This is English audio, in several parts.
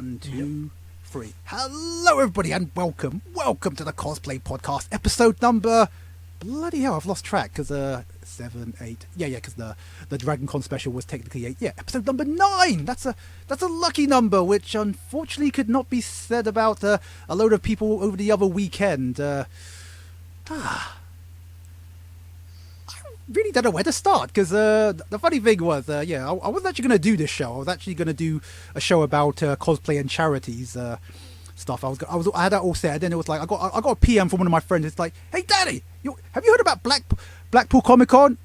One, two, three. Hello, everybody, and welcome to the Cosplay Podcast, episode number. Bloody hell, I've lost track because 7, 8. Yeah, because the Dragon Con special was technically 8. Yeah, episode number 9. That's a lucky number, which unfortunately could not be said about a load of people over the other weekend. Really don't know where to start because the funny thing was, I wasn't actually going to do this show. I was actually going to do a show about cosplay and charities stuff. I had that all set, and then it was like I got a PM from one of my friends. It's like, hey, Daddy, have you heard about Blackpool Comic Con?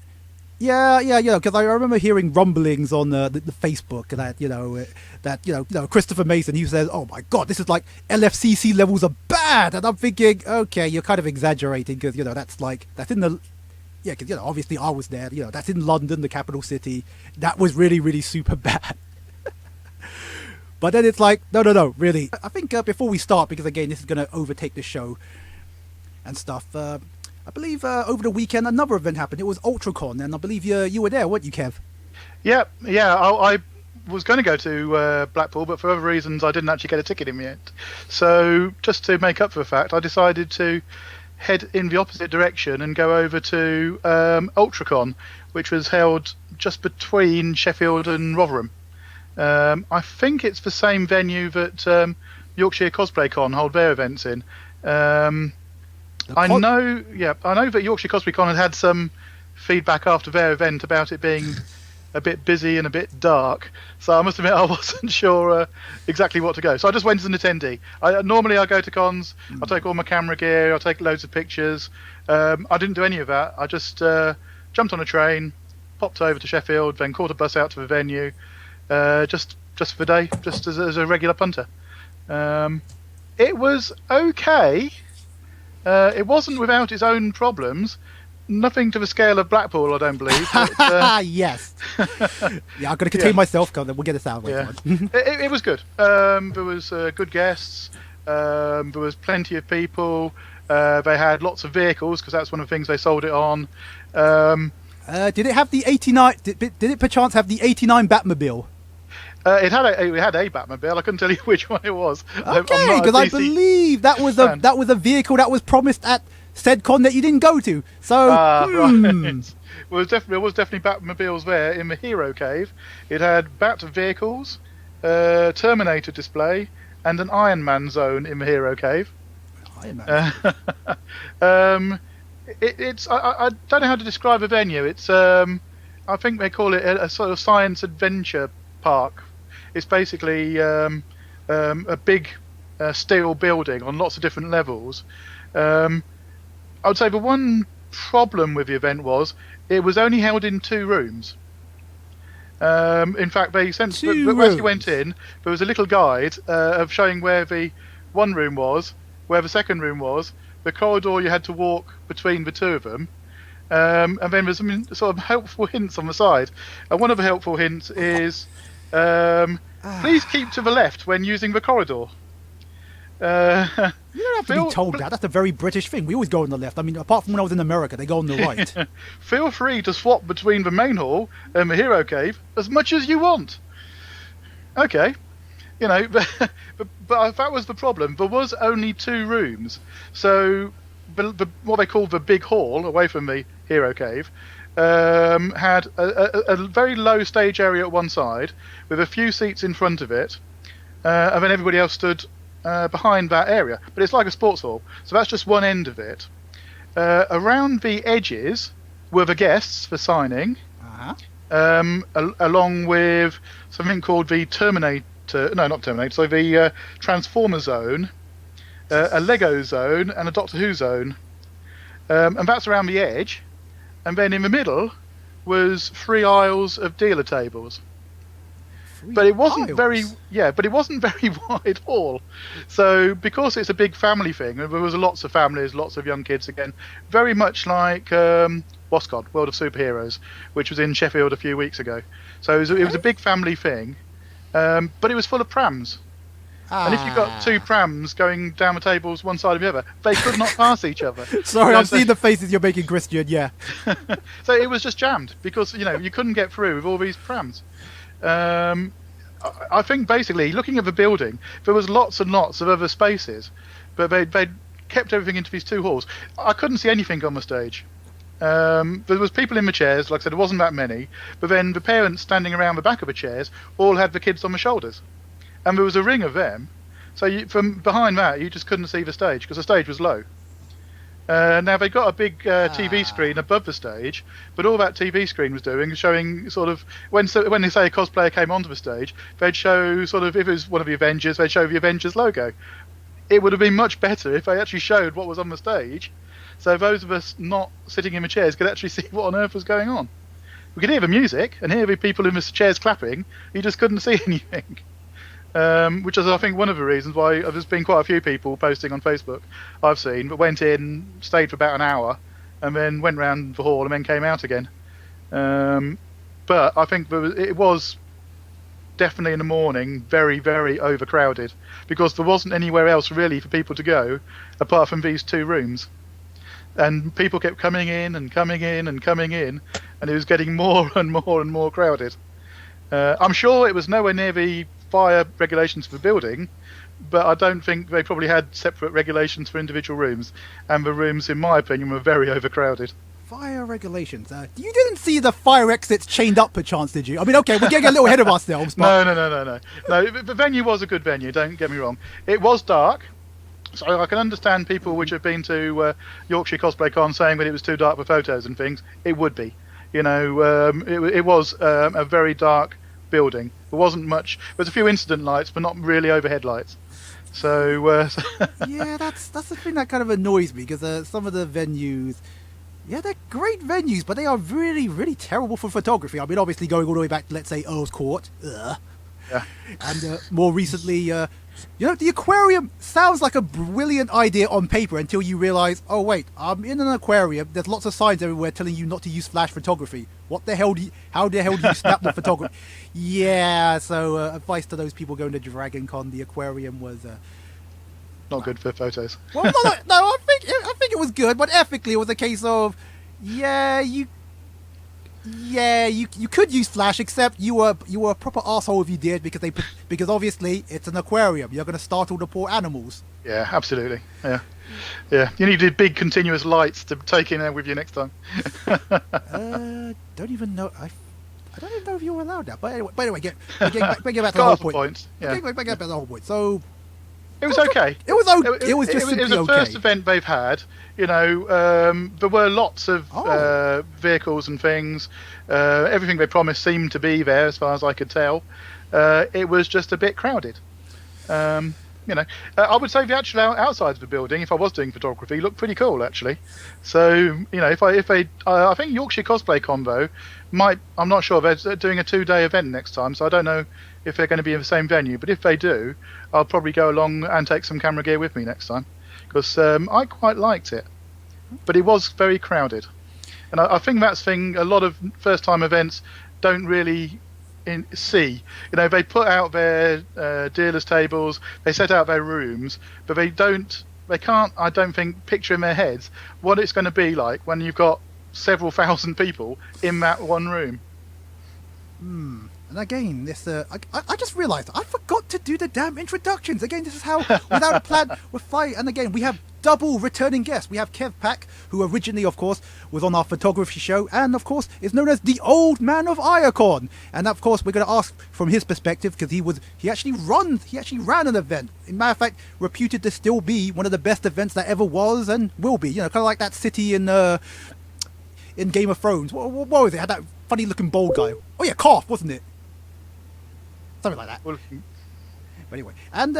Yeah, because I remember hearing rumblings on the Facebook that Christopher Mason, he says, oh my God, this is like LFCC levels are bad, and I'm thinking, okay, you're kind of exaggerating because that's in the. Yeah, because obviously I was there. That's in London, the capital city. That was really, really super bad. But then it's like, no, really. I think before we start, because again, this is going to overtake the show and stuff. I believe over the weekend another event happened. It was Ultracon, and I believe you were there, weren't you, Kev? Yeah. I was going to go to Blackpool, but for other reasons, I didn't actually get a ticket in yet. So just to make up for the fact, I decided to head in the opposite direction and go over to Ultracon, which was held just between Sheffield and Rotherham. I think it's the same venue that Yorkshire Cosplay Con hold their events in. I know that Yorkshire Cosplay Con had some feedback after their event about it being a bit busy and a bit dark, so I must admit I wasn't sure exactly what to go. So I just went as an attendee. Normally I go to cons, I take all my camera gear, I take loads of pictures. I didn't do any of that. I just jumped on a train, popped over to Sheffield, then caught a bus out to the venue, just for the day, just as a regular punter. It was okay. It wasn't without its own problems. Nothing to the scale of Blackpool, I don't believe. But, yes. Yeah, I've got to contain myself, because we'll get this out later on. It was good. There was good guests. There was plenty of people. They had lots of vehicles, because that's one of the things they sold it on. Did it have the 89... Did it perchance have the 89 Batmobile? It had a Batmobile. I couldn't tell you which one it was. Okay, because I believe that was a vehicle that was promised at said con that you didn't go to. So, right. Well, there was definitely Batmobiles there in the Hero Cave. It had Bat vehicles, Terminator display, and an Iron Man zone in the Hero Cave. Iron Man. It's I don't know how to describe a venue. It's I think they call it a sort of science adventure park. It's basically a big steel building on lots of different levels. I would say the one problem with the event was it was only held in 2 rooms. In fact, as you went in, there was a little guide of showing where the one room was, where the second room was, the corridor you had to walk between the 2 of them, and then there's some sort of helpful hints on the side. And one of the helpful hints is, please keep to the left when using the corridor. You don't have to be told that. That's a very British thing. We always go on the left. I mean, apart from when I was in America, they go on the right. Feel free to swap between the main hall and the Hero Cave as much as you want. Okay. But that was the problem. There was only 2 rooms. So what they call the big hall, away from the Hero Cave, had a very low stage area at one side, with a few seats in front of it, and then everybody else stood behind that area. But it's like a sports hall, so that's just one end of it. Around the edges were the guests for signing, along with something called the the Transformer zone, a Lego zone, and a Doctor Who zone. And that's around the edge. And then in the middle was 3 aisles of dealer tables. But it wasn't very wide hall. So because it's a big family thing, and there was lots of families, lots of young kids again, very much like WOSCOD, World of Superheroes, which was in Sheffield a few weeks ago. So it was a big family thing, but it was full of prams. And if you've got 2 prams going down the tables one side of the other, they could not pass each other. Sorry, I'm seeing the faces you're making, Christian, yeah. So it was just jammed because, you couldn't get through with all these prams. I think basically looking at the building, there was lots and lots of other spaces, but they'd kept everything into these two halls. I couldn't see anything on the stage. There was people in the chairs, like I said, there wasn't that many, but then the parents standing around the back of the chairs all had the kids on the shoulders, and there was a ring of them. So from behind that, you just couldn't see the stage because the stage was low. Now they got a big TV screen above the stage, but all that TV screen was doing is showing sort of when they say a cosplayer came onto the stage, they'd show sort of if it was one of the Avengers, they'd show the Avengers logo. It would have been much better if they actually showed what was on the stage, so those of us not sitting in the chairs could actually see what on earth was going on. We could hear the music and hear the people in the chairs clapping. You just couldn't see anything. Which is, I think, one of the reasons why there's been quite a few people posting on Facebook I've seen that went in, stayed for about an hour, and then went round the hall and then came out again. But I think it was definitely in the morning very, very overcrowded because there wasn't anywhere else really for people to go apart from these two rooms. And people kept coming in and coming in and coming in, and it was getting more and more and more crowded. I'm sure it was nowhere near the fire regulations for the building, but I don't think they probably had separate regulations for individual rooms, and the rooms, in my opinion, were very overcrowded. Fire regulations. You didn't see the fire exits chained up, perchance, did you? I mean, okay, we're getting a little ahead of ourselves. But... No. No, the venue was a good venue. Don't get me wrong. It was dark, so I can understand people which have been to Yorkshire Cosplay Con saying that it was too dark for photos and things. It would be, it was a very dark building. There wasn't much. There's a few incident lights, but not really overhead lights. So yeah, that's the thing that kind of annoys me because some of the venues, yeah, they're great venues, but they are really, really terrible for photography. I mean, obviously going all the way back to, let's say, Earl's Court, yeah, and more recently, the aquarium sounds like a brilliant idea on paper until you realise, oh wait, I'm in an aquarium. There's lots of signs everywhere telling you not to use flash photography. How the hell do you snap the photography? Yeah, so advice to those people going to Dragon Con, the aquarium was not good for photos. Well, no, I think it was good, but ethically it was a case of, you could use flash, except you were a proper asshole if you did because obviously it's an aquarium. You're going to startle the poor animals. Yeah, absolutely. Yeah. You needed big continuous lights to take in there with you next time. Don't even know. I don't even know if you were allowed that. But anyway, get back to the whole point. Yeah. Get back to the whole point. So it was okay. It was okay. It was just simply okay. It was the first event they've had. There were lots of vehicles and things. Everything they promised seemed to be there, as far as I could tell. It was just a bit crowded. I would say the actual outside of the building, if I was doing photography, looked pretty cool actually. So, I think Yorkshire Cosplay Convo I'm not sure, they're doing a 2-day event next time, so I don't know if they're going to be in the same venue. But if they do, I'll probably go along and take some camera gear with me next time because I quite liked it, but it was very crowded, and I think that's the thing. A lot of first-time events don't really see. They put out their dealers' tables, they set out their rooms, but they can't, I don't think, picture in their heads what it's going to be like when you've got several thousand people in that one room. And again, this I just realised I forgot to do the damn introductions. Again, this is how, without a plan, we're fighting. And again, we have double returning guests. We have Kev Pack, who originally, of course, was on our photography show, and of course is known as the Old Man of Iacon. And of course, we're going to ask from his perspective because he actually ran an event. In matter of fact, reputed to still be one of the best events that ever was and will be. Kind of like that city in Game of Thrones. What was it? Had that funny looking bald guy. Oh yeah, Cough, wasn't it? Something like that. But anyway, and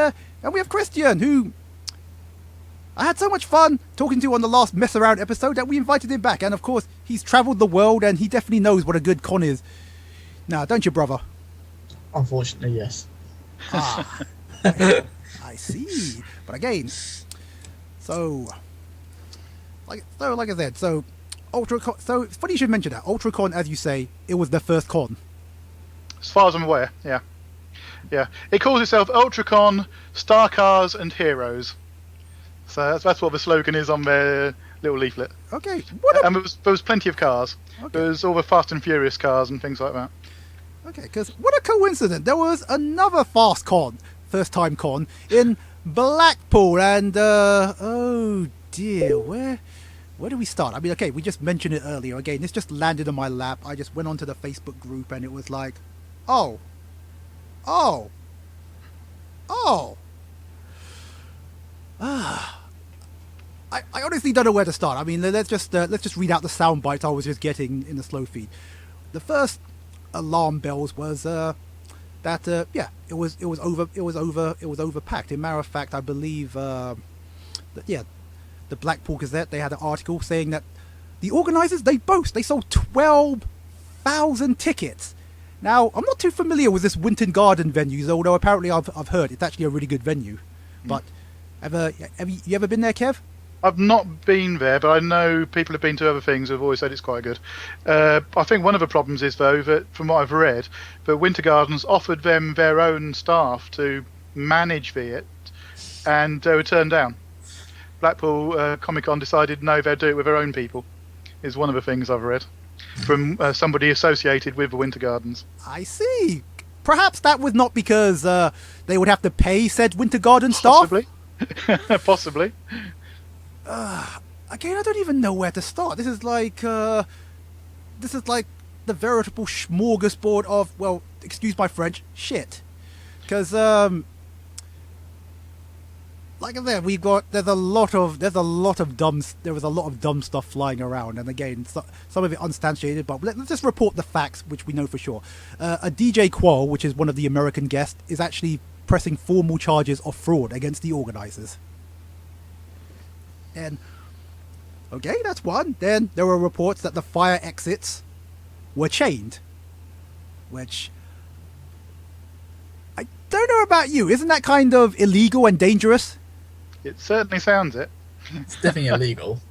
we have Christian, who I had so much fun talking to on the last mess around episode that we invited him back. And of course, he's travelled the world and he definitely knows what a good con is. Now, don't you, brother? Unfortunately, yes. I see. But again, so like I said, Ultracon. So it's funny you should mention that Ultracon, as you say, it was their first con. As far as I'm aware, yeah. It calls itself Ultracon, Star Cars and Heroes. So that's what the slogan is on their little leaflet. Okay. And there was plenty of cars. Okay. There was all the Fast and Furious cars and things like that. Okay, because what a coincidence! There was another first time con in Blackpool, and oh dear, where do we start? I mean, okay, we just mentioned it earlier. Again, this just landed on my lap. I just went onto the Facebook group, and it was like, oh, oh, oh. I honestly don't know where to start. I mean, let's just read out the sound bites I was just getting in the slow feed. The first alarm bells was that it was overpacked. In matter of fact, I believe the Blackpool Gazette, they had an article saying that the organisers, they sold 12,000 tickets. Now, I'm not too familiar with this Winton Garden venue, although apparently I've heard it's actually a really good venue. But have you ever been there, Kev? I've not been there, but I know people have been to other things who have always said it's quite good. I think one of the problems is, though, that from what I've read, that Winter Gardens offered them their own staff to manage it, and they were turned down. Blackpool Comic Con decided no, they'll do it with their own people, is one of the things I've read from somebody associated with the Winter Gardens. I see. Perhaps that was not because they would have to pay said Winter Garden staff? Possibly. Possibly. Again, I don't even know where to start. This is like the veritable smorgasbord of, well, excuse my French, shit. Because like I said, there was a lot of dumb stuff flying around, and again, some of it unsubstantiated. But let's just report the facts, which we know for sure. A DJ Qual, which is one of the American guests, is actually pressing formal charges of fraud against the organisers. And okay, that's one. Then there were reports that the fire exits were chained, which I don't know about you. Isn't that kind of illegal and dangerous? It certainly sounds it. It's definitely illegal.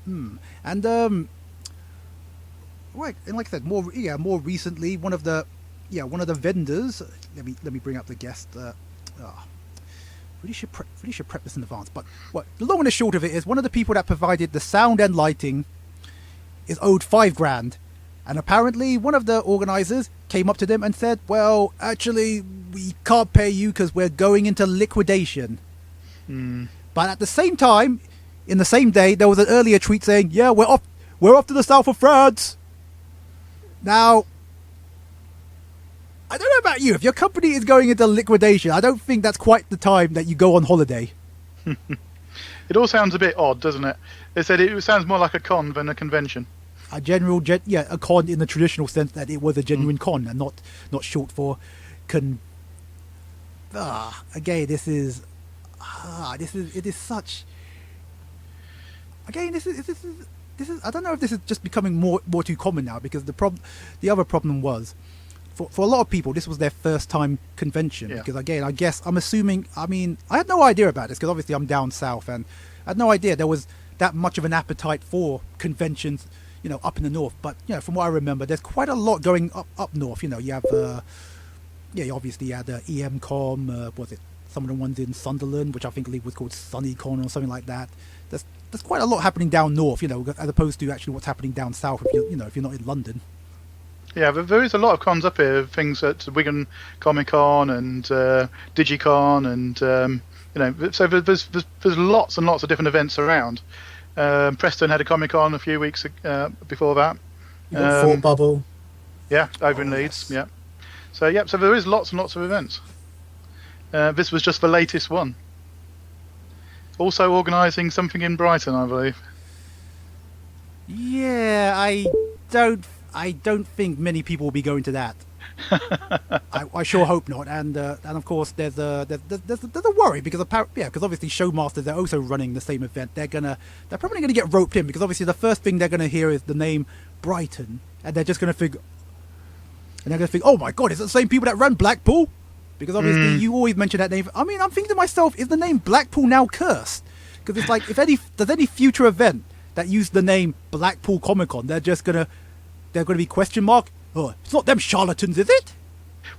And like I said, more recently, one of the vendors. Let me bring up the guest. Really should prep this in advance. But what the long and the short of it is, one of the people that provided the sound and lighting is owed $5,000, and apparently one of the organisers came up to them and said, "Well, actually, we can't pay you because we're going into liquidation." But at the same time, in the same day, there was an earlier tweet saying, "Yeah, we're off to the south of France." Now, I don't know about you. If your company is going into liquidation, I don't think that's quite the time that you go on holiday. It all sounds a bit odd, doesn't it? They said it sounds more like a con than a convention. A con in the traditional sense that it was a genuine con and not short for con. Again, this is such. Again, this is. I don't know if this is just becoming more too common now, because the other problem was, for a lot of people, this was their first time convention. Yeah. Because again, I guess I'm assuming. I mean, I had no idea about this because obviously I'm down south, and I had no idea there was that much of an appetite for conventions, up in the north. But from what I remember, there's quite a lot going up north. You have you obviously had EMCOM. Was it some of the ones in Sunderland, which I think was called SunnyCon or something like that. There's quite a lot happening down north, as opposed to actually what's happening down south if you're not in London. Yeah, there is a lot of cons up here. Things at Wigan Comic Con and Digicon, and so there's lots and lots of different events around. Preston had a Comic Con a few weeks before that. You got Fort Bubble. Yeah, over in Leeds. Yes. Yeah. So there is lots and lots of events. This was just the latest one. Also organising something in Brighton, I believe. Yeah, I don't think many people will be going to that. I sure hope not. And of course there's a worry because because obviously Showmasters, they're also running the same event. They're probably gonna get roped in because obviously the first thing they're gonna hear is the name Brighton, and they're just gonna think, oh my god, is it the same people that ran Blackpool? Because obviously you always mention that name. I mean, I'm thinking to myself, is the name Blackpool now cursed? Because it's like, if there's any future event that use the name Blackpool Comic Con, they're gonna be question mark. Oh, it's not them charlatans, is it?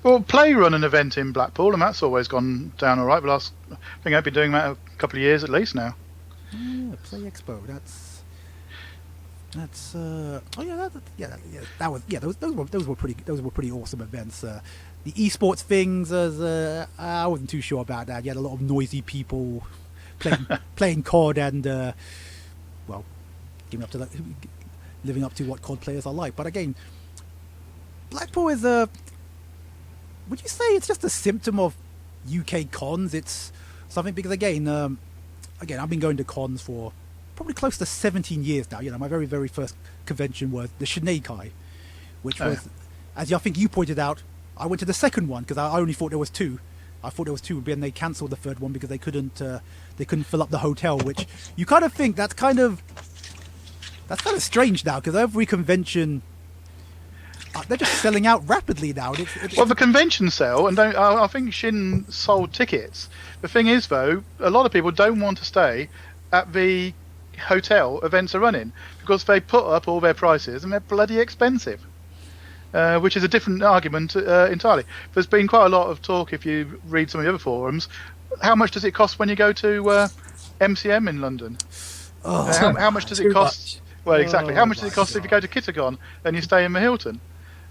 Well, Play run an event in Blackpool, and that's always gone down all right. But I think I've been doing that a couple of years at least now. Yeah, Play Expo. That's oh yeah, that was those were pretty awesome events. The esports things, I wasn't too sure about that. You had a lot of noisy people playing playing COD and well, giving up to that, living up to what COD players are like. But again, Blackpool is a. Would you say it's just a symptom of UK cons? It's something because again, I've been going to cons for probably close to 17 years now. You know, my very, very first convention was the Shineikai, which was, as I think you pointed out, I went to the second one because I only thought there was two. I thought there was two, but then they cancelled the third one because they couldn't fill up the hotel. Which you kind of think that's kind of strange now because every convention. They're just selling out rapidly now. Well, the convention sell, and I think Shin sold tickets. The thing is, though, a lot of people don't want to stay at the hotel events are running because they put up all their prices and they're bloody expensive, which is a different argument entirely. There's been quite a lot of talk, if you read some of the other forums, how much does it cost when you go to MCM in London? How much does it cost? Well, exactly. How much does it cost if you go to Kittegon and you stay in the Hilton?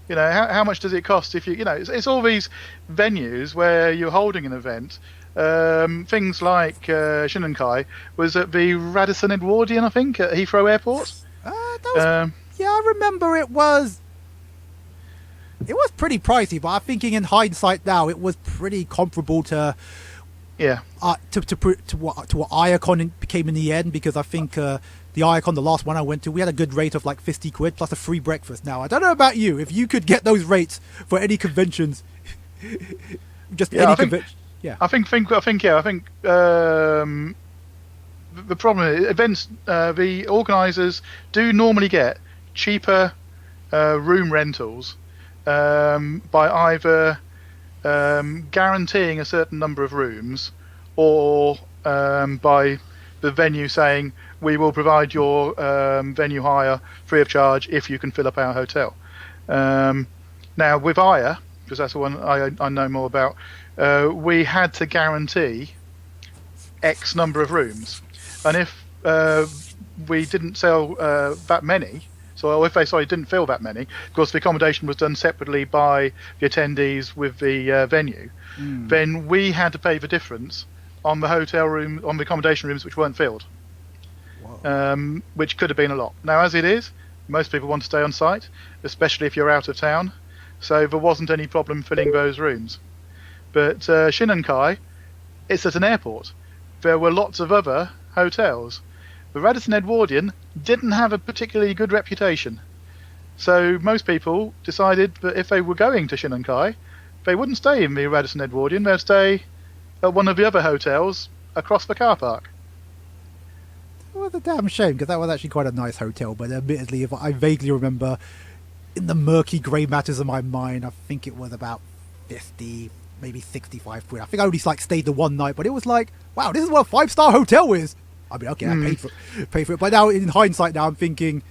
You know, how much does it cost if it's all these venues where you're holding an event. Things like Shinankai was at the Radisson Edwardian, I think, at Heathrow Airport. Yeah, I remember it was pretty pricey, but I'm thinking in hindsight now it was pretty comparable to what Iacon became in the end, because I think the Iacon, the last one I went to, we had a good rate of like 50 quid plus a free breakfast. Now, I don't know about you, if you could get those rates for any conventions, any convention. Yeah, I think the problem is events. The organisers do normally get cheaper room rentals by either guaranteeing a certain number of rooms, or by the venue saying we will provide your venue hire free of charge if you can fill up our hotel. Now with Aya, because that's the one I know more about, we had to guarantee X number of rooms, and if we didn't sell that many, so if they didn't fill that many, of course the accommodation was done separately by the attendees with the venue, then we had to pay the difference on the hotel room, on the accommodation rooms which weren't filled, which could have been a lot. Now as it is, most people want to stay on site, especially if you're out of town, so there wasn't any problem filling those rooms. But Shinankai, it's at an airport. There were lots of other hotels. The Radisson Edwardian didn't have a particularly good reputation. So most people decided that if they were going to Shinankai, they wouldn't stay in the Radisson Edwardian, they'd stay at one of the other hotels across the car park. It was a damn shame, because that was actually quite a nice hotel, but admittedly, if I vaguely remember, in the murky grey matters of my mind, I think it was about 50, maybe 65 quid. I think I only stayed the one night, but it was like, wow, this is what a 5-star hotel is. I mean, okay, I paid for it. But now, in hindsight, now I'm thinking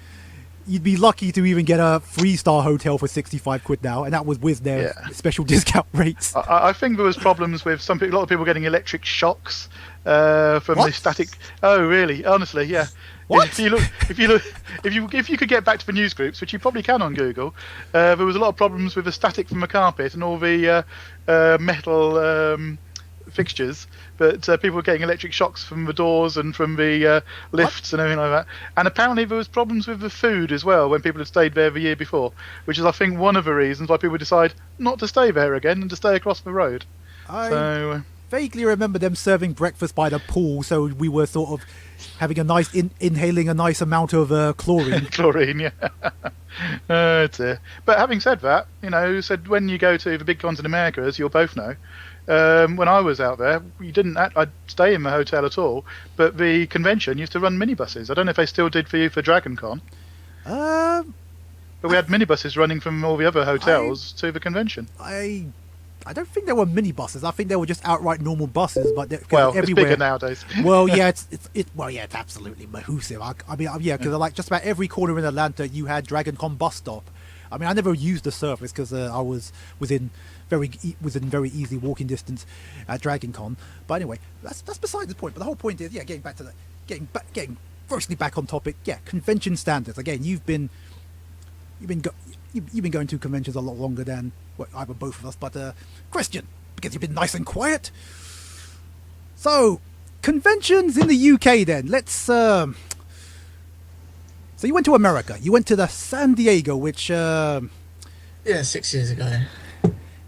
you'd be lucky to even get a 3-star hotel for 65 quid now, and that was with their special discount rates. I think there was problems with a lot of people getting electric shocks from the static. Oh, really? Honestly, yeah. What? If you could get back to the news groups, which you probably can on Google, there was a lot of problems with the static from the carpet and all the metal fixtures, but people were getting electric shocks from the doors and from the lifts and everything like that. And apparently there was problems with the food as well when people had stayed there the year before, which is, I think, one of the reasons why people decide not to stay there again and to stay across the road. I vaguely remember them serving breakfast by the pool, so we were sort of having a nice inhaling a nice amount of chlorine. Chlorine, yeah. But having said that, when you go to the big cons in America, as you'll both know, when I was out there, I'd stay in the hotel at all, but the convention used to run minibuses. I don't know if they still did for you for Dragon Con. But we had minibuses running from all the other hotels to the convention. I don't think there were minibuses. I think they were just outright normal buses. But everywhere. It's bigger nowadays. Well, yeah, it's absolutely massive. I mean, because just about every corner in Atlanta, you had Dragon Con bus stop. I mean, I never used the surface because I was within very easy walking distance at Dragon Con. But anyway, that's beside the point. But the whole point is, getting firstly, back on topic. Yeah, convention standards. Again, you've been going to conventions a lot longer than either both of us. But Christian, because you've been nice and quiet. So, conventions in the UK. Then let's. So you went to America. You went to the San Diego, which. Yeah, 6 years ago.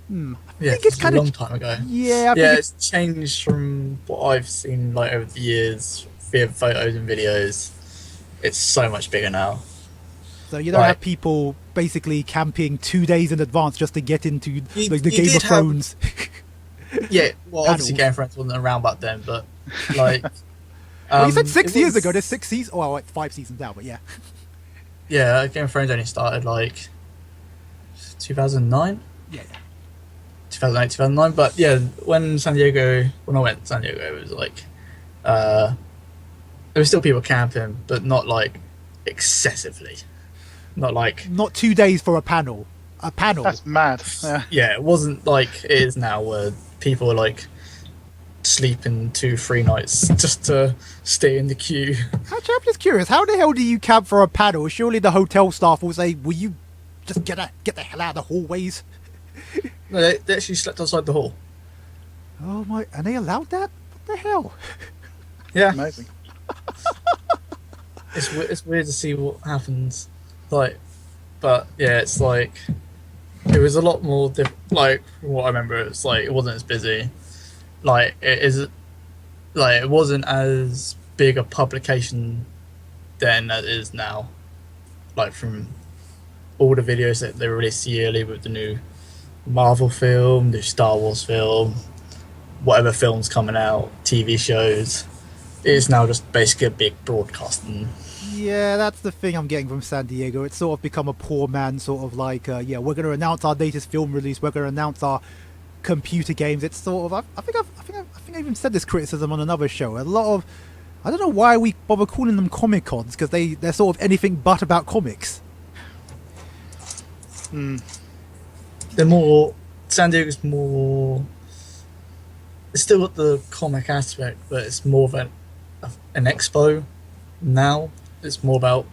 Yeah, it's a long time ago. Yeah, it's changed from what I've seen like over the years via photos and videos. It's so much bigger now. So you don't have people basically camping 2 days in advance just to get into the Game of Thrones. Yeah, well, obviously Game of Thrones wasn't around back then, but like. Well, you said 6 years ago. There's 6 seasons. Oh, like 5 seasons now, but yeah. Yeah, Game of Thrones only started like 2009. Yeah. 2008, 2009. But yeah, when I went to San Diego, it was like there were still people camping, but not like excessively. Not 2 days for a panel. That's mad. Yeah, it wasn't like it is now, where people are like sleeping 2-3 nights just to stay in the queue. Actually, I'm just curious. How the hell do you camp for a panel? Surely the hotel staff will say, "Will you just get the hell out of the hallways?" No, they actually slept outside the hall. Oh my! And they allowed that? What the hell? Yeah, amazing. It's weird to see what happens. Like, but yeah, it's like it was a lot more like from what I remember. It's like it wasn't as busy. Like it wasn't as big a publication then as it is now. Like from all the videos that they release yearly with the new Marvel film, new Star Wars film, whatever films coming out, TV shows. It's now just basically a big broadcasting. Yeah, that's the thing I'm getting from San Diego. It's sort of become a poor man sort of like, we're going to announce our latest film release. We're going to announce our computer games. It's sort of, I think I even said this criticism on another show. A lot of, I don't know why we bother calling them Comic Cons, because they're sort of anything but about comics. They're more, San Diego's more, it's still got the comic aspect, but it's more of an expo now. It's more about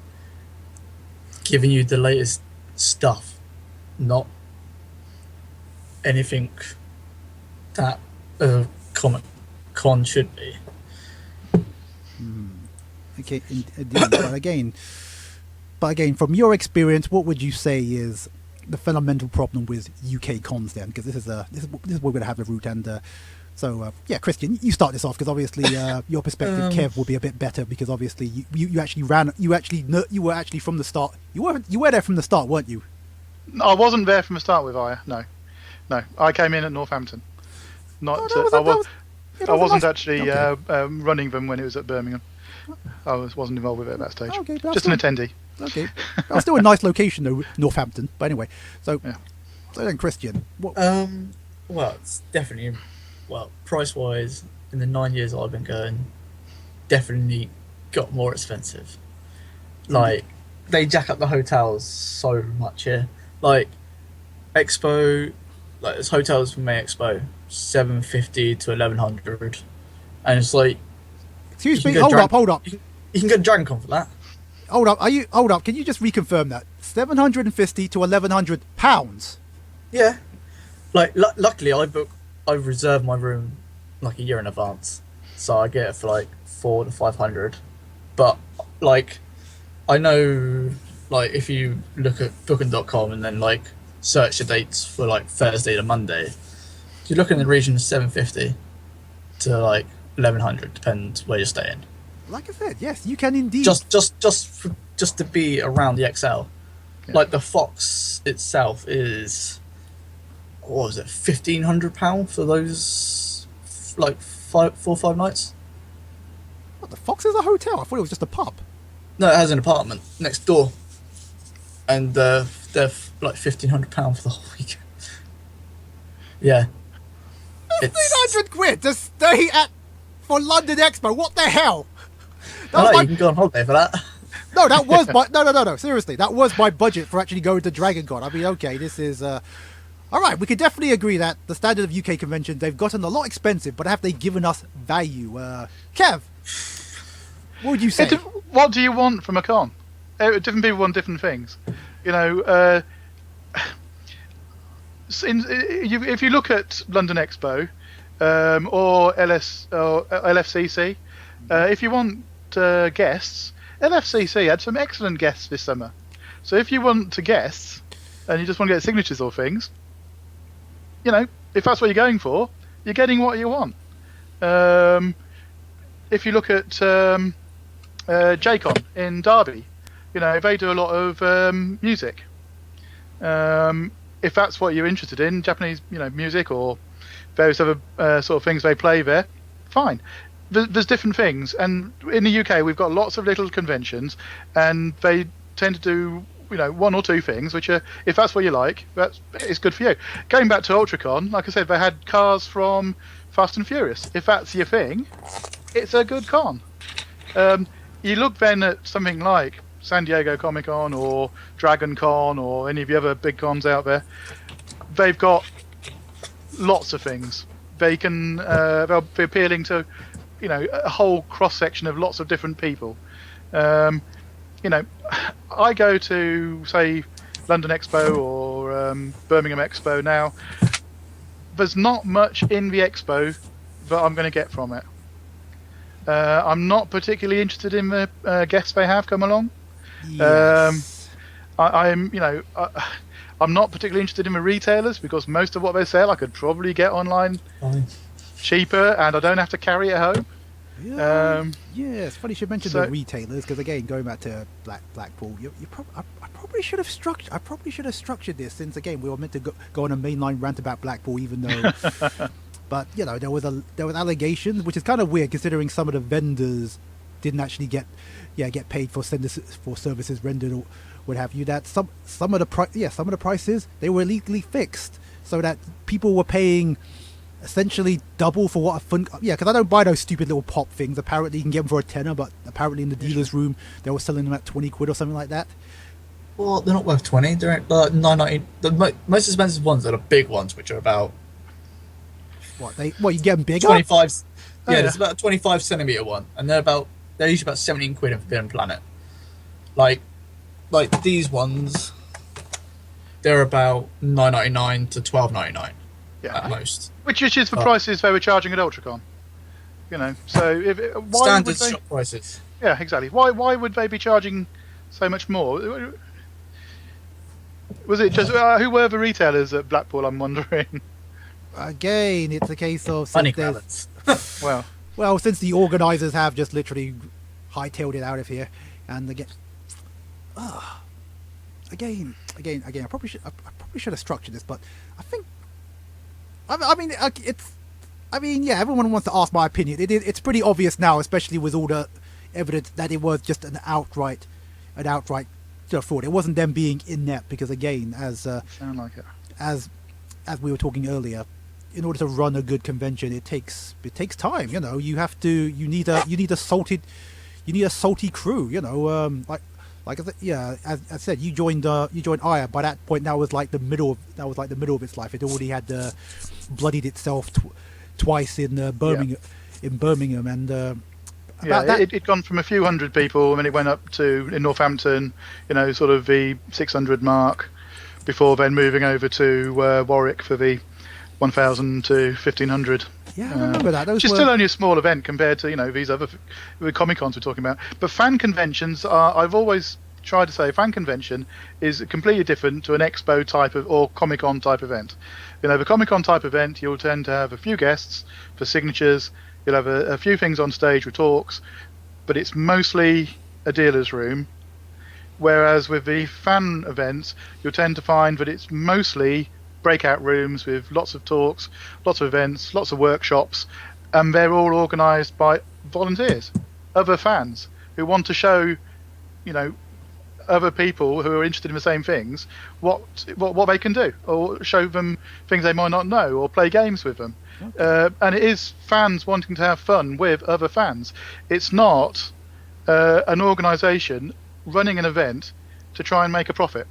giving you the latest stuff, not anything that a Comic Con should be. Okay, but again, from your experience, what would you say is the fundamental problem with UK cons then? Because this is where we're going to have the root. And so, Christian, you start this off, because obviously your perspective, Kev, will be a bit better, because obviously you actually were actually from the start. You were there from the start, weren't you? I wasn't there from the start with Aya. No. I came in at Northampton. I wasn't actually running them when it was at Birmingham. I wasn't involved with it at that stage. Okay, just an attendee. Okay, that's still a nice location though, Northampton. But anyway, so then Christian, what? Well, it's definitely, price-wise, in the 9 years I've been going, definitely got more expensive. Like, they jack up the hotels so much here. Like, Expo, like there's hotels for May Expo, $750 to $1,100, and it's like, excuse me, hold up. You can get DragonCon for that. Hold up. Can you just reconfirm that? £750 to £1,100. Yeah. Like, luckily, I reserved my room like a year in advance, so I get it for like $400 to $500. But like, I know, like, if you look at Booking.com and then like search the dates for like Thursday to Monday, you're looking in the region of $750 to like $1,100, depends where you're staying. Like I said, yes, you can indeed. Just to be around the XL. Yeah. Like the Fox itself is, what was it, £1,500 for those like 4 or 5 nights? What, the Fox is a hotel? I thought it was just a pub. No, it has an apartment next door, and they're like £1,500 for the whole week. Yeah, £1,500 to stay for London Expo. What the hell? You can go on holiday for that. No, that was my no. Seriously, that was my budget for actually going to DragonCon. I mean, okay, this is all right. We could definitely agree that the standard of UK conventions, they've gotten a lot expensive, but have they given us value? Kev, What would you say? What do you want from a con? Different people want different things. You know, if you look at London Expo or LFCC, if you want guests, LFCC had some excellent guests this summer. So if you want to guests and you just want to get signatures or things, you know, if that's what you're going for, you're getting what you want. If you look at JCon in Derby, you know, they do a lot of music. If that's what you're interested in, Japanese, you know, music or various other sort of things they play there, fine. There's different things, and in the UK we've got lots of little conventions, and they tend to do, you know, one or two things, which are, if that's what you like, it's good for you. Going back to Ultracon, like I said, they had cars from Fast and Furious. If that's your thing, it's a good con. You look then at something like San Diego Comic Con or Dragon Con or any of the other big cons out there. They've got lots of things. They can they'll be appealing to, you know, a whole cross section of lots of different people. You know, I go to, say, London Expo or Birmingham Expo now. There's not much in the expo that I'm going to get from it. I'm not particularly interested in the guests they have come along. Yes. I'm not particularly interested in the retailers because most of what they sell I could probably get online cheaper, and I don't have to carry it home. Yeah, it's funny you should mention the retailers, because again, going back to Blackpool, I probably should have structured this, since again we were meant to go on a mainline rant about Blackpool, even though. But you know, there was allegations, which is kind of weird considering some of the vendors didn't actually get paid for services rendered or what have you. That some of the prices, they were illegally fixed, so that people were paying essentially double for what a fun. Yeah, because I don't buy those stupid little pop things. Apparently you can get them for £10, but apparently in the dealer's room they were selling them at £20 or something like that. Well, they're not worth 20. They're $9.90. The most expensive ones are the big ones, which are about you get them bigger? 25. Yeah, there's about a 25 centimeter one, and they're usually about £17 in Forbidden Planet. Like these ones, they're about $9.99 to $12.99 at most. Which is the prices they were charging at Ultracon. You know, so why standard would they, shop prices. Yeah, exactly. Why would they be charging so much more? Was it just who were the retailers at Blackpool? I'm wondering. Again, it's a case of money grabbers. well, since the organisers have just literally hightailed it out of here, and again, I probably should have structured this, but I think, everyone wants to ask my opinion. It's pretty obvious now, especially with all the evidence that it was just an outright fraud. It wasn't them being inept, because again, as we were talking earlier, in order to run a good convention, it takes time. You know, you need a salty crew. You know, like as I said, you joined Aya. By that point, that was like the middle of its life. It already had bloodied itself twice in Birmingham, and it'd gone from a few hundred people, and then it went up to, in Northampton, you know, sort of the 600 mark, before then moving over to Warwick for the 1,000 to 1,500. Yeah, I remember that. Which is still only a small event compared to, you know, these other Comic Cons we're talking about. But fan conventions are, I've always tried to say, fan convention is completely different to an expo type of or Comic Con type event. You know, the Comic Con type event, you'll tend to have a few guests for signatures. You'll have a few things on stage with talks, but it's mostly a dealer's room. Whereas with the fan events, you'll tend to find that it's mostly breakout rooms with lots of talks, lots of events, lots of workshops, and they're all organised by volunteers, other fans who want to show, you know, other people who are interested in the same things what they can do, or show them things they might not know, or play games with them. Okay. And it is fans wanting to have fun with other fans. It's not an organisation running an event to try and make a profit.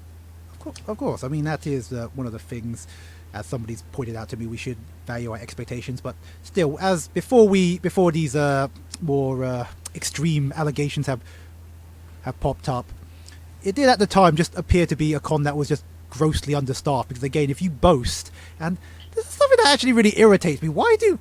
Of course. I mean, that is one of the things, as somebody's pointed out to me, we should value our expectations. But still, as before these more extreme allegations have popped up, it did at the time just appear to be a con that was just grossly understaffed. Because again, if you boast, and this is something that actually really irritates me, why do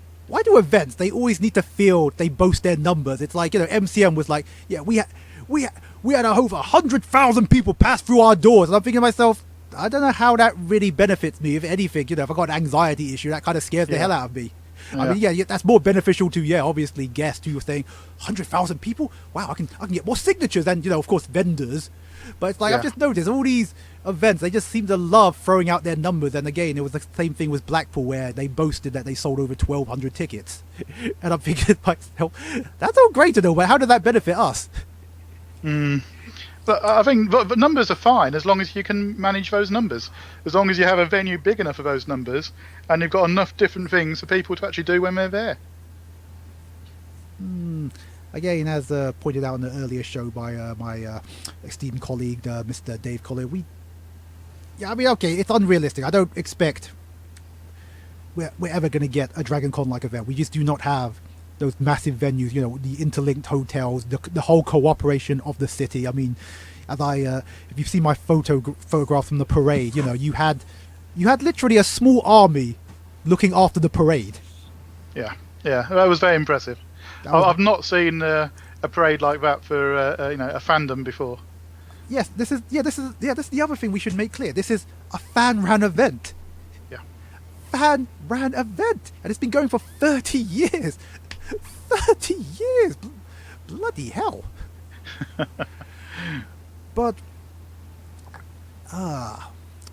events, they always need to feel they boast their numbers? It's like, MCM was like, yeah, we had over 100,000 people pass through our doors, and I'm thinking to myself, I don't know how that really benefits me. If anything, if I got an anxiety issue, that kind of scares the hell out of me. Yeah. I mean, that's more beneficial to, obviously guests who are saying 100,000 people. Wow, I can get more signatures and, of course, vendors. But it's like, I've just noticed all these events, they just seem to love throwing out their numbers. And again, it was the same thing with Blackpool, where they boasted that they sold over 1,200 tickets. And I'm thinking to myself, that's all great to know, but how did that benefit us? But I think but numbers are fine as long as you can manage those numbers. As long as you have a venue big enough for those numbers, and you've got enough different things for people to actually do when they're there. Again, as pointed out in the earlier show by my esteemed colleague, Mr. Dave Collier, it's unrealistic. I don't expect we're ever going to get a Dragon Con-like event. We just do not have those massive venues, the interlinked hotels, the whole cooperation of the city. I mean, if you've seen my photograph from the parade, you had literally a small army looking after the parade. Yeah, that was very impressive. I've not seen a parade like that for a fandom before. Yes, this is the other thing we should make clear. This is a fan-ran event. Yeah, fan-ran event, and it's been going for 30 years. 30 years, bloody hell. But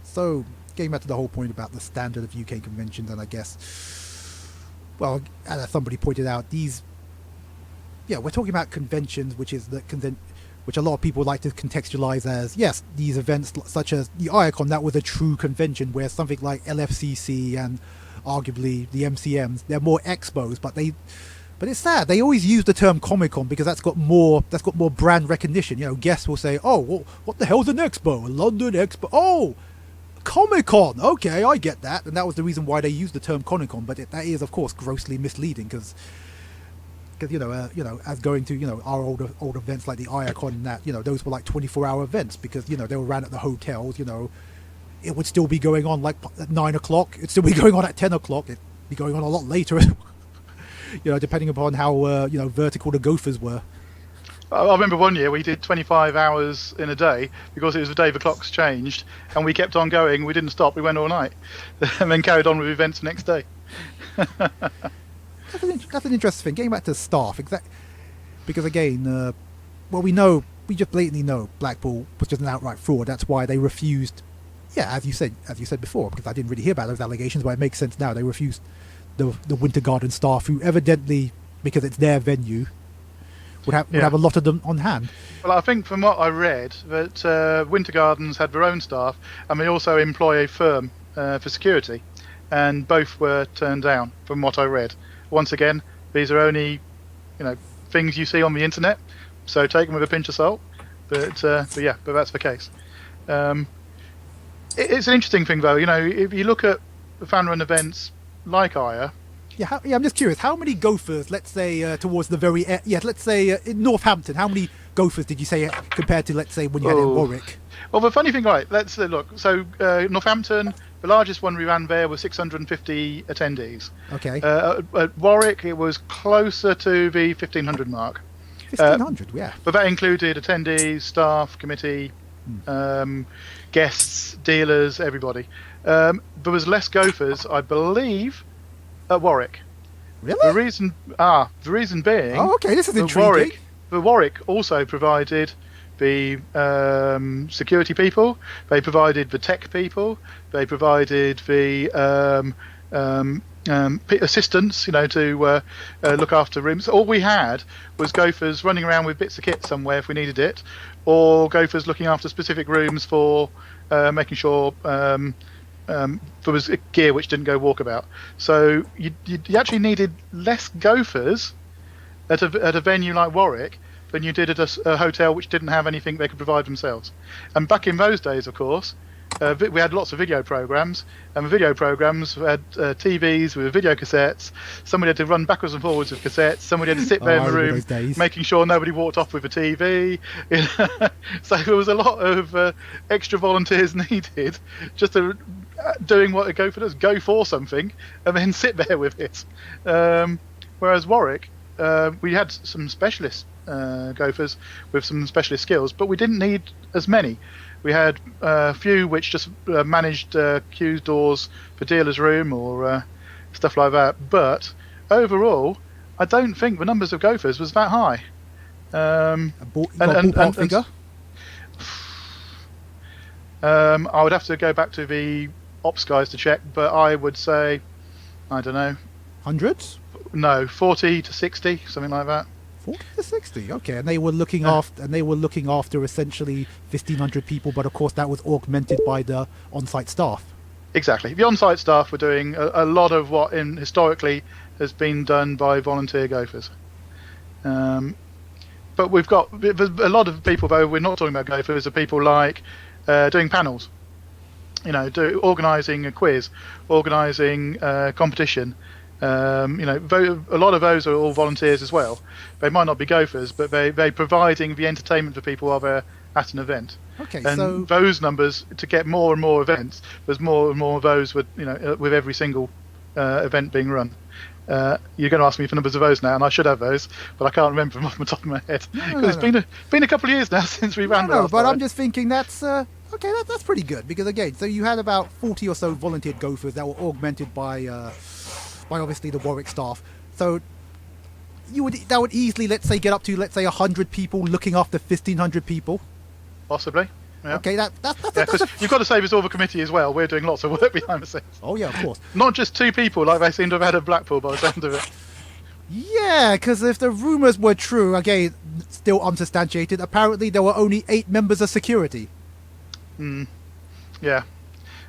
so getting back to the whole point about the standard of UK conventions, and I guess, well, as somebody pointed out, we're talking about conventions, which is which a lot of people like to contextualize as, yes, these events such as the Iacon, that was a true convention, where something like LFCC and arguably the MCMs, they're more expos, but it's sad. They always use the term Comic-Con because that's got more brand recognition. Guests will say, "Oh, well, what the hell's an expo? A London expo? Oh, Comic-Con. Okay, I get that." And that was the reason why they used the term Comic-Con. But that is, of course, grossly misleading because as going to our old events like the Iacon and that, those were like 24-hour events because they were ran at the hotels. It would still be going on like at 9 o'clock. It'd still be going on at 10 o'clock. It'd be going on a lot later. Depending upon how vertical the gophers were. I remember one year we did 25 hours in a day because it was the day the clocks changed, and we kept on going. We didn't stop. We went all night, and then carried on with events the next day. That's an interesting thing. Getting back to staff, because again, we just blatantly know Blackpool was just an outright fraud. That's why they refused. Yeah, as you said before, because I didn't really hear about those allegations, but it makes sense now. They refused the Winter Garden staff, who evidently, because it's their venue, would have a lot of them on hand. Well, I think from what I read, that Winter Gardens had their own staff, and they also employ a firm for security, and both were turned down, from what I read. Once again, these are only things you see on the internet, so take them with a pinch of salt. But that's the case. It's an interesting thing, though. If you look at the fan-run events like Aya. I'm just curious. How many gophers, let's say, towards the very let's say in Northampton, how many gophers did you say compared to, let's say, when you had in Warwick? Well, the funny thing, right? Let's look. So Northampton, the largest one we ran there was 650 attendees. Okay. At Warwick, it was closer to the 1,500 mark. 1,500, yeah. But that included attendees, staff, committee, guests, dealers, everybody. There was less gophers, I believe, at Warwick. Really? The reason being... Oh, okay, this is intriguing. Warwick also provided the security people, they provided the tech people, they provided the assistants, to look after rooms. All we had was gophers running around with bits of kit somewhere if we needed it, or gophers looking after specific rooms for making sure there was gear which didn't go walkabout. So you actually needed less gophers at a venue like Warwick than you did at a hotel which didn't have anything they could provide themselves. And back in those days, of course, we had lots of video programs, and the video programs had TVs with video cassettes. Somebody had to run backwards and forwards with cassettes. Somebody had to sit there Oh, in I the remember room, those days. making sure nobody walked off with a TV. So there was a lot of extra volunteers needed just to doing what a gopher does: go for something and then sit there with it. Whereas Warwick, we had some specialist gophers with some specialist skills, but we didn't need as many. We had a few which just managed queues, doors for dealer's room or stuff like that. But overall, I don't think the numbers of gophers was that high. Ballpark figure? I would have to go back to the ops guys to check, but I would say, I don't know. Hundreds? No, 40 to 60, something like that. 40 to 60. Okay, and they were looking after essentially 1,500 people, but of course that was augmented by the on-site staff. Exactly. The on-site staff were doing a lot of what historically has been done by volunteer gophers. But we've got a lot of people, though we're not talking about gophers, are people like doing panels, organising a quiz, organising competition. A lot of those are all volunteers as well. They might not be gophers, but they're providing the entertainment for people while they're at an event. Okay, and so those numbers, to get more and more events, there's more and more of those with every single event being run. You're going to ask me for numbers of those now, and I should have those, but I can't remember them off the top of my head because it's been a couple of years now since we ran. No, but I'm just thinking that's okay. That's pretty good because again, so you had about 40 or so volunteered gophers that were augmented by obviously the Warwick staff. So that would easily, let's say, get up to 100 people looking after 1,500 people. Possibly. Yeah. Okay, that's because you've got to save us all the committee as well. We're doing lots of work behind the scenes. Oh yeah, of course. Not just 2 people like they seem to have had at Blackpool by the sound of it. Yeah, because if the rumours were true, again, still unsubstantiated, apparently there were only 8 members of security. Yeah.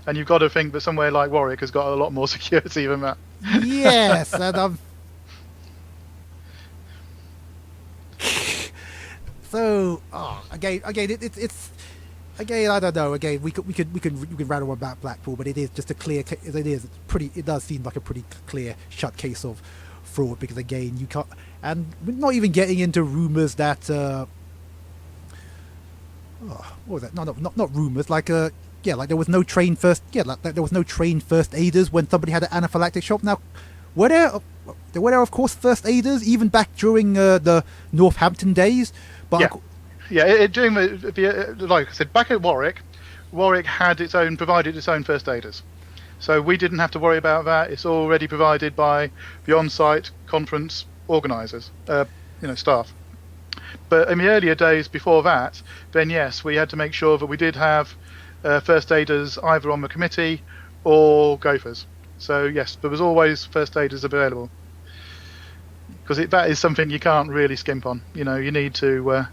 And you've got to think that somewhere like Warwick has got a lot more security than that. Yes, and so again, it's again, I don't know. Again, we can rattle about Blackpool, but it is just a clear. It does seem like a pretty clear shut case of fraud because again, you can't, and we're not even getting into rumours that. What was that? No, not rumours. Like like there was no trained first. Yeah, like there was no trained first aiders when somebody had an anaphylactic shock. Now, were there of course first aiders even back during the Northampton days? But during the like I said, back at Warwick had provided its own first aiders, so we didn't have to worry about that. It's already provided by the on-site conference organisers, staff. But in the earlier days before that, then yes, we had to make sure that we did have first aiders either on the committee or gophers. So yes, there was always first aiders available because that is something you can't really skimp on. You need to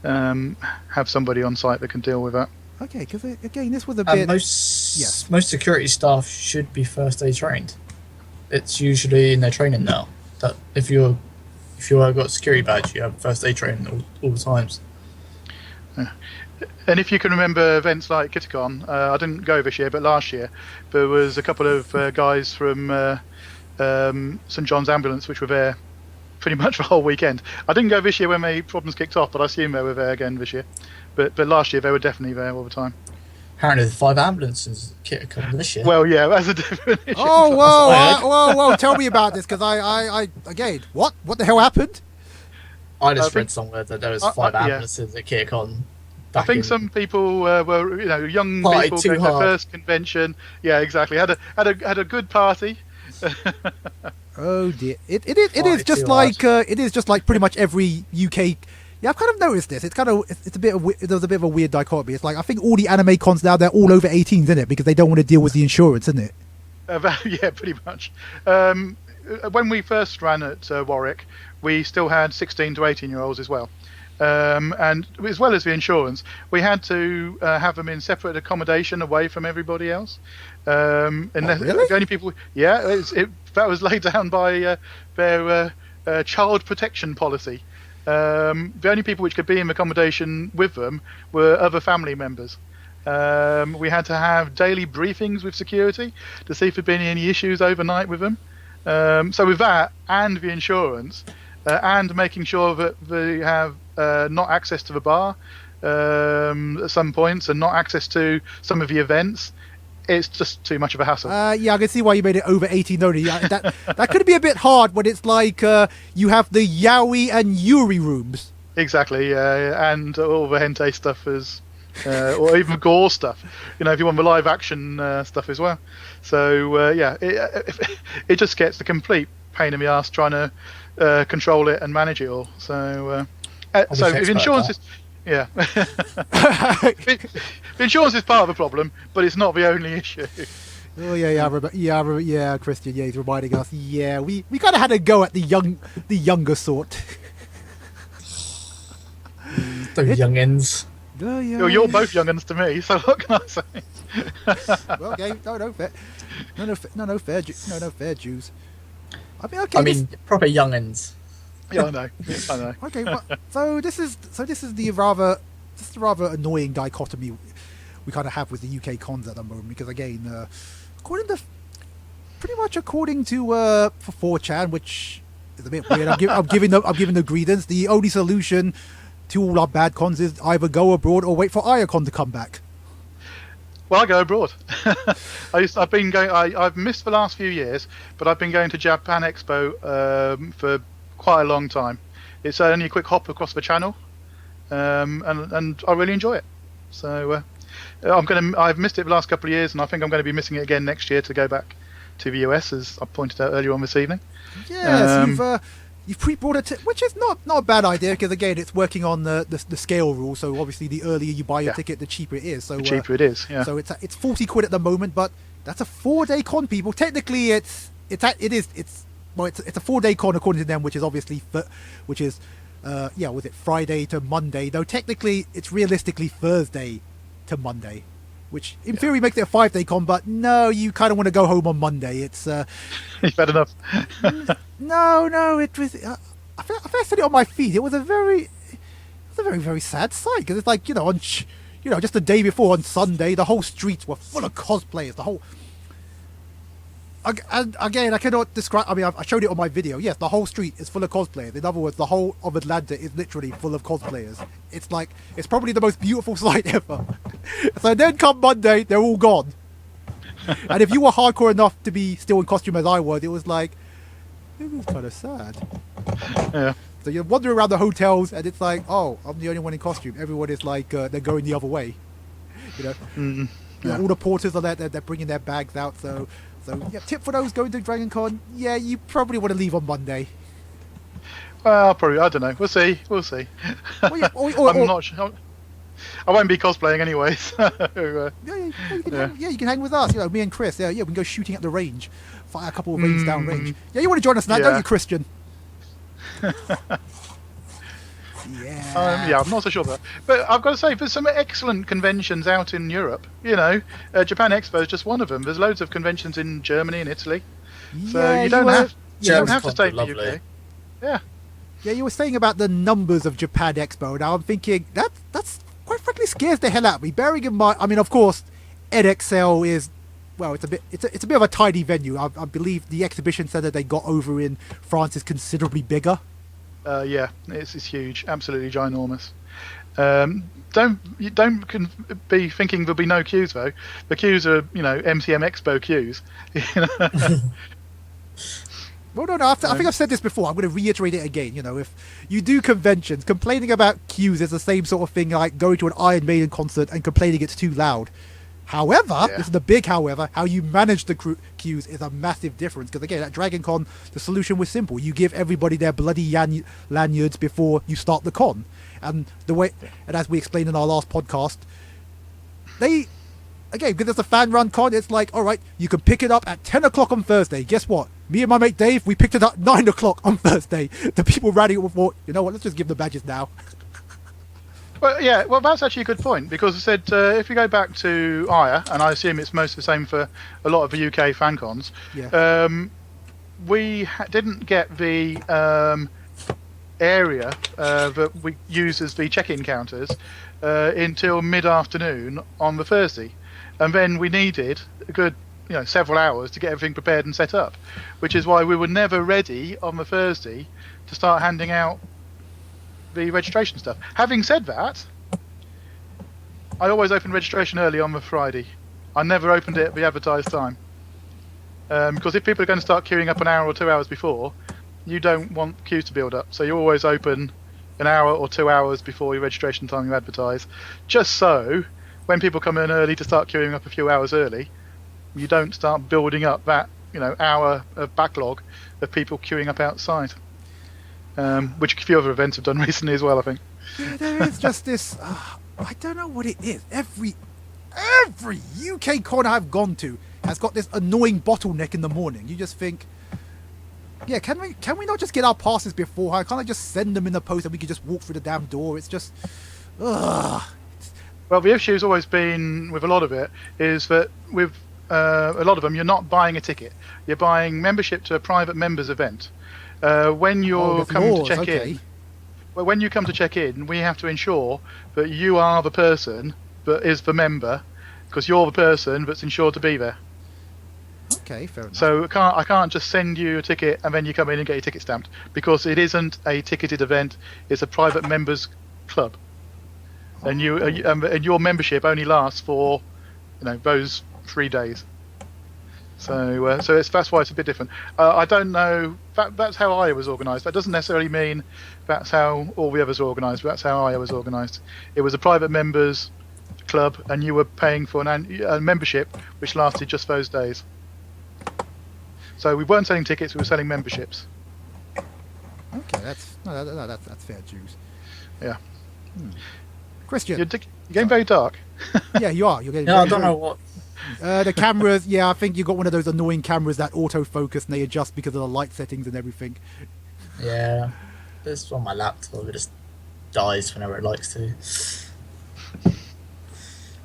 have somebody on site that can deal with that. Okay, because again, this was a bit. Most security staff should be first aid trained. It's usually in their training now that if you have got a security badge, you have first aid training all the times. Yeah. And if you can remember events like Ultracon, I didn't go this year, but last year there was a couple of guys from St John's Ambulance which were there pretty much the whole weekend. I didn't go this year when the problems kicked off, but I assume they were there again this year. But last year they were definitely there all the time. Apparently the 5 ambulances kit coming this year. Well, yeah, that's a different issue. Oh, whoa! Tell me about this because I again, what the hell happened? I just read somewhere that there was 5 ambulances at KitCon. I think some people were, young people going to their first convention. Yeah, exactly. Had a good party. Oh dear! It is just like pretty much every UK. Yeah, I've kind of noticed this. It's there's a bit of a weird dichotomy. It's like I think all the anime cons now they're all over 18s, isn't it? Because they don't want to deal with the insurance, isn't it? Yeah, pretty much. When we first ran at Warwick, we still had 16 to 18-year-olds as well. And as well as the insurance, we had to have them in separate accommodation away from everybody else. Really? The only people, that was laid down by their child protection policy. The only people which could be in accommodation with them were other family members. We had to have daily briefings with security to see if there'd been any issues overnight with them. So with that and the insurance and making sure that they have not access to the bar at some points and not access to some of the events, it's just too much of a hassle. Yeah, I can see why you made it over 18 only. That could be a bit hard when it's like you have the yaoi and yuri rooms. Exactly, and all the hentai stuff is, or even gore stuff. If you want the live action stuff as well. So it just gets the complete pain in the ass trying to control it and manage it all. So if insurance is, yeah, the insurance is part of the problem, but it's not the only issue. Oh yeah, Christian. Yeah, he's reminding us. Yeah, we kind of had a go at the younger sort. The youngins. Oh, yeah. Well, you're both youngins to me, so what can I say? Well, okay, no fair Jews. I mean, proper youngins. Yeah, I know. Okay, well, so this is the rather annoying dichotomy we kind of have with the UK cons at the moment, because again, according to for 4chan, which is a bit weird. I'm giving the credence. The only solution to all our bad cons is either go abroad or wait for IOCon to come back. Well, I go abroad. I've missed the last few years, but I've been going to Japan Expo for quite a long time. It's only a quick hop across the channel, and I really enjoy it. So I've missed it the last couple of years, and I think I'm going to be missing it again next year to go back to the US, as I pointed out earlier on this evening. Yes, you've pre-bought it, which is not a bad idea, because again, it's working on the scale rule. So obviously, the earlier you buy your ticket, the cheaper it is. So the cheaper it is. Yeah. So it's £40 at the moment, but that's a 4-day con. People, technically, it's a 4-day con according to them, which is obviously was it Friday to Monday? Though technically, it's realistically Thursday to Monday, which in theory makes it a 5-day con. But no, you kind of want to go home on Monday. It's You've had enough. No, it was. I said it on my feed. It was a very, very sad sight, because it's like just the day before on Sunday, the whole streets were full of cosplayers. The whole. And again, I cannot describe. I mean, I showed it on my video. Yes, the whole street is full of cosplayers. In other words, the whole of Atlanta is literally full of cosplayers. It's like it's probably the most beautiful sight ever. So then come Monday, they're all gone. And if you were hardcore enough to be still in costume as I was, it was like. It was kind of sad. Yeah. So you wander around the hotels, and it's like, oh, I'm the only one in costume. Everyone is like, they're going the other way. Mm-hmm. All the porters are there. They're bringing their bags out. So yeah. Tip for those going to Dragon Con. Yeah, you probably want to leave on Monday. Well, probably. I don't know. We'll see. Well, yeah, I'm not sure. I won't be cosplaying anyway. So, you can hang with us. Me and Chris. Yeah, we can go shooting at the range. Fire a couple of range down range. Yeah, you want to join us now, don't you, Christian? Yeah, I'm not so sure about that. But I've got to say, there's some excellent conventions out in Europe. Japan Expo is just one of them. There's loads of conventions in Germany and Italy. So you don't have to stay in the UK. Yeah. Yeah, you were saying about the numbers of Japan Expo. Now I'm thinking that's quite frankly scares the hell out of me. Bearing in mind, I mean, of course, EdXL is. Well, it's a bit of a tiny venue. I believe the exhibition centre they got over in France is considerably bigger. Yeah, it's huge, absolutely ginormous. Don't be thinking there'll be no queues though. The queues are MCM Expo queues. Well, no. I think I've said this before. I'm going to reiterate it again. If you do conventions, complaining about queues is the same sort of thing like going to an Iron Maiden concert and complaining it's too loud. However, this is the big however, how you manage the queues is a massive difference. Because again, at Dragon Con, the solution was simple. You give everybody their bloody lanyards before you start the con. And as we explained in our last podcast, because it's a fan-run con, it's like, all right, you can pick it up at 10 o'clock on Thursday. Guess what? Me and my mate Dave, we picked it up at 9 o'clock on Thursday. The people rallying thought, you know what, let's just give the badges now. Well, that's actually a good point, because I said if you go back to Aya, and I assume it's most the same for a lot of the UK fan cons, we didn't get the area that we use as the check-in counters until mid-afternoon on the Thursday, and then we needed a good several hours to get everything prepared and set up, which is why we were never ready on the Thursday to start handing out the registration stuff. Having said that, I always open registration early on the Friday. I never opened it at the advertised time. Because if people are going to start queuing up an hour or 2 hours before, you don't want queues to build up. So you always open an hour or 2 hours before your registration time you advertise. Just so, when people come in early to start queuing up a few hours early, you don't start building up that hour of backlog of people queuing up outside. Which a few other events have done recently as well, I think. Yeah, there is just this. I don't know what it is. Every UK con I've gone to has got this annoying bottleneck in the morning. You just think, yeah, can we not just get our passes beforehand? Can't I just send them in the post and we can just walk through the damn door? It's just, ugh. Well, the issue's always been with a lot of it is that with a lot of them, you're not buying a ticket. You're buying membership to a private members event. When you're coming to check in, well, when you come to check in, we have to ensure that you are the person that is the member, because you're the person that's insured to be there. Okay, fair enough. So I can't just send you a ticket and then you come in and get your ticket stamped, because it isn't a ticketed event. It's a private members club, and and your membership only lasts for those 3 days. So that's why it's a bit different. I don't know. That's how I was organised. That doesn't necessarily mean that's how all the others are organised. But that's how I was organised. It was a private members club, and you were paying for a membership which lasted just those days. So we weren't selling tickets; we were selling memberships. Okay, that's fair dues. Yeah. Christian, you're getting very dark. Yeah, you are. You're getting. No, I don't know what. The cameras, yeah, I think you got one of those annoying cameras that autofocus and they adjust because of the light settings and everything. Yeah, it's on my laptop. It just dies whenever it likes to.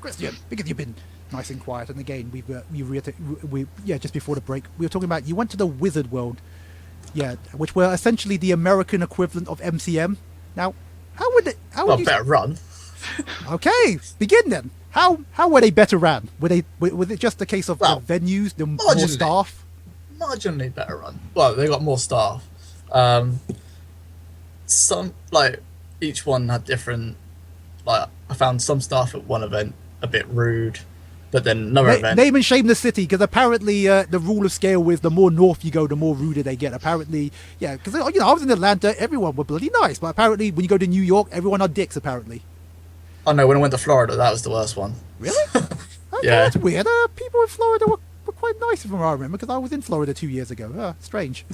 Christian, because you've been nice and quiet, and again, just before the break, we were talking about you went to the Wizard World, which were essentially the American equivalent of MCM. Now, how would you better run? Okay, begin then. How were they better ran? Was it just a case of the venues, the more staff? Marginally better run. Well, they got more staff. Some each one had different. I found some staff at one event a bit rude, but then another event. Name and shame the city, because apparently the rule of scale is the more north you go, the more ruder they get. Apparently, yeah, because I was in Atlanta, everyone were bloody nice, but apparently when you go to New York, everyone are dicks. Apparently. Oh no, when I went to Florida, that was the worst one. Really? Okay, Yeah. That's weird. People in Florida were quite nice from what I remember, because I was in Florida 2 years ago. Strange.